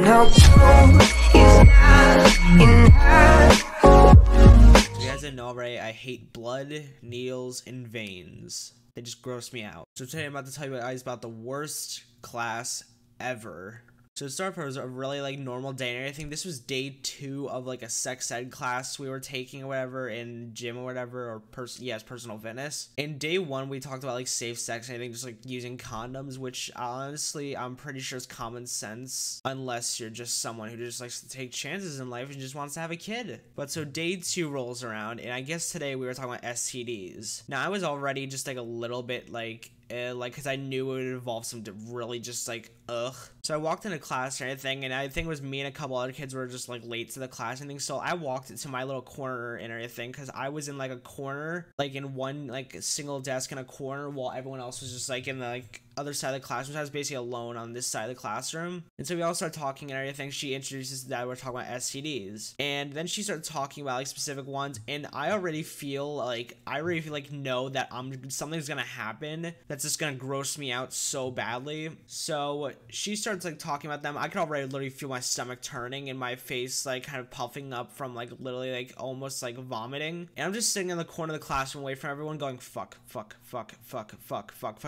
how cold is not enough. You guys didn't know already, I hate blood, needles, and veins. They just gross me out. So today I'm about to tell you guys about the worst class ever. So to start, it was a really like normal day and everything. This was day 2 of like a sex ed class we were taking or whatever in gym or whatever, or personal fitness. In day 1, we talked about like safe sex and everything, just like using condoms, which honestly I'm pretty sure is common sense unless you're just someone who just likes to take chances in life and just wants to have a kid. But so day 2 rolls around, and I guess today we were talking about STDs. Now I was already just like a little bit like because I knew it would involve some really just like ugh. So I walked into class and everything, and I think it was me and a couple other kids were just like late to the class and things. So I walked into my little corner and everything because I was in like a corner, like in one like single desk in a corner, while everyone else was just like in the like other side of the classroom. So I was basically alone on this side of the classroom. And so we all started talking and everything. She introduces that we're talking about STDs, and then she started talking about like specific ones, and I already feel like know that something's gonna happen that's just gonna gross me out so badly. So she starts like talking about them. I could already literally feel my stomach turning and my face like kind of puffing up from like literally like almost like vomiting. And I'm just sitting in the corner of the classroom away from everyone going fuck. Cause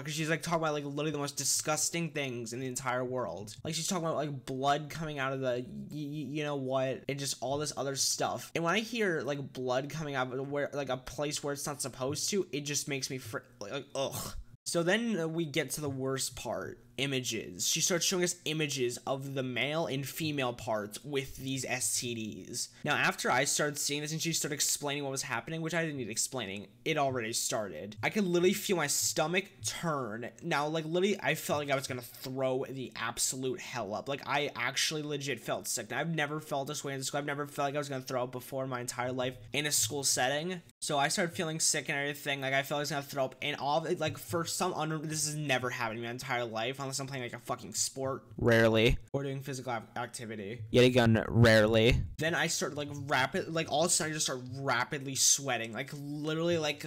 she's like talking about like literally the most disgusting things in the entire world. Like she's talking about like blood coming out of the you know what, and just all this other stuff. And when I hear like blood coming out of where like a place where it's not supposed to, it just makes me like ugh. So then we get to the worst part. Images. She starts showing us images of the male and female parts with these STDs. Now, after I started seeing this and she started explaining what was happening, which I didn't need explaining, it already started. I could literally feel my stomach turn. Now, like, literally, I felt like I was gonna throw the absolute hell up. Like, I actually legit felt sick. Now, I've never felt this way in school. I've never felt like I was gonna throw up before in my entire life in a school setting. So I started feeling sick and everything. Like, I felt like I was gonna throw up, and all of it, like, for some this has never happened in my entire life, unless I'm playing like a fucking sport, rarely, or doing physical activity, yet again, rarely. Then I started like all of a sudden I just started rapidly sweating, like literally like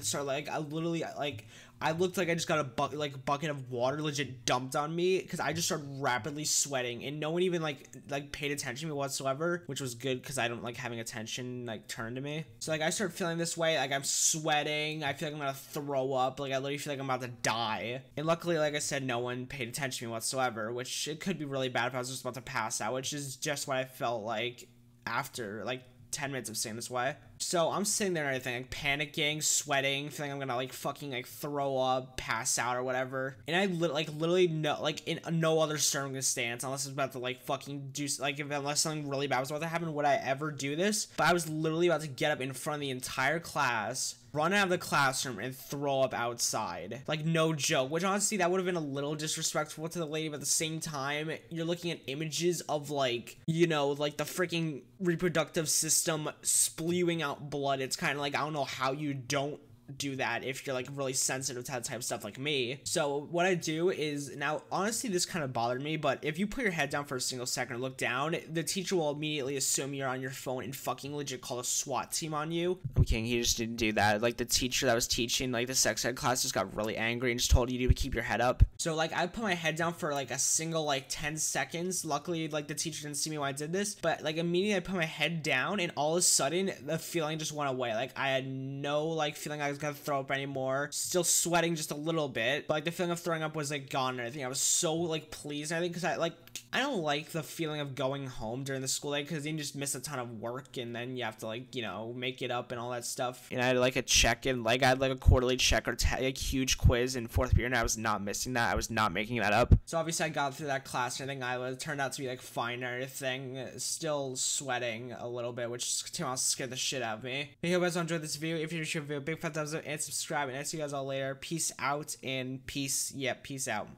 I looked like I just got a bucket of water legit dumped on me, because I just started rapidly sweating, and no one even like paid attention to me whatsoever, which was good because I don't like having attention like turned to me. So like I started feeling this way, like I'm sweating, I feel like I'm gonna throw up, like I literally feel like I'm about to die. And luckily, like I said, no one paid attention to me whatsoever, which it could be really bad if I was just about to pass out, which is just what I felt like after like 10 minutes of staying this way. So I'm sitting there and everything, like panicking, sweating, feeling I'm gonna like fucking like throw up, pass out or whatever. And I literally no, like in no other circumstance, unless it's about to like fucking do like unless something really bad was about to happen, would I ever do this. But I was literally about to get up in front of the entire class, run out of the classroom, and throw up outside. Like, no joke. Which, honestly, that would have been a little disrespectful to the lady, but at the same time, you're looking at images of, like, you know, like, the freaking reproductive system spewing out blood. It's kind of like, I don't know how you don't do that if you're like really sensitive to that type of stuff like me. So what I do is, now honestly this kind of bothered me, but if you put your head down for a single second and look down, the teacher will immediately assume you're on your phone and fucking legit call a SWAT team on you. I'm kidding, he just didn't do that. Like the teacher that was teaching like the sex ed class just got really angry and just told you to keep your head up. So like I put my head down for like a single like 10 seconds. Luckily like the teacher didn't see me when I did this, but like immediately I put my head down and all of a sudden the feeling just went away. Like I had no like feeling I was gonna throw up anymore. Still sweating just a little bit, but like the feeling of throwing up was like gone and everything. I was so like pleased, I think, because I don't like the feeling of going home during the school day, because then you just miss a ton of work and then you have to like, you know, make it up and all that stuff. And I had like a check-in, like I had like a quarterly check or like huge quiz in 4th period, and I was not missing that. I was not making that up. So obviously I got through that class and everything. It turned out to be like fine and everything. Still sweating a little bit, which scared the shit out of me. I hope you guys enjoyed this video. If you enjoyed the video, big fat thumbs up and subscribe, and I'll see you guys all later. Peace out and peace out.